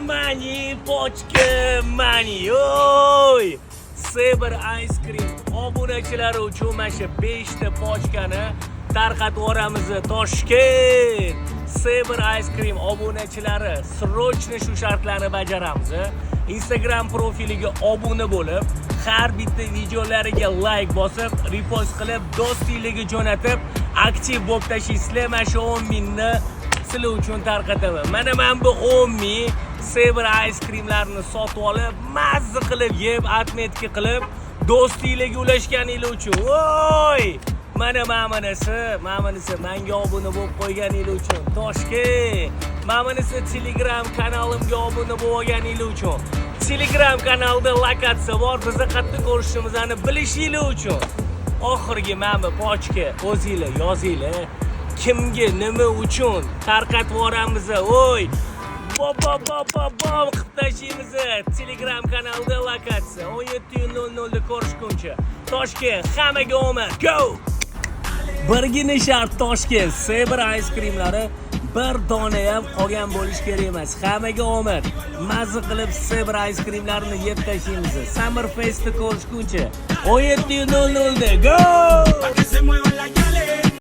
mani, pochka mani. Oy! Saber Ice Cream obunachilari uchun mana shu 5 ta pochkani tarqatib yuboramiz. Toshkent Saber Ice Cream obunachilari srochni shu shartlarni bajaramiz. Instagram profiliga obuna bo'lib, har bitta videolariga like bosib, repost qilib, do'stingizga jo'natib, aktiv bo'lib tashlaysizlar. Mana shu 10 mingni sizlar uchun tarqataman. Mana bu 10 ming Saber Ice Creamlarni sotib olib, mazza qilib yeb, atmetga qilib, do'stingizga ulashganingiz uchun. Voy! Mana manisi menga obuna bo'lib qo'yganingiz uchun. Toshkent. Manisi Telegram kanalimga obuna bo'lganingiz uchun. Telegram kanalda lokatsiya bor, bizni qayerda ko'rishimizni bilishingiz uchun. Oxirgi mana pochka o'zingizlar yozinglar. Kimga nima uchun tarqatib yuboramiz? Voy! Bom qilib tashlaymiz. Telegram kanalda lokatsiya 17:00 da ko'rishguncha. Toshkent, hammaga omad. Go! Birgina shart Toshkent Saber Ice Creamlari bir dona ham qolgan bo'lish kerak emas. Hammaga omad. Mazza qilib Saber Ice Creamlarini yeb tashlaymiz. Summer Fest'da ko'rishguncha 17:00 da. Go!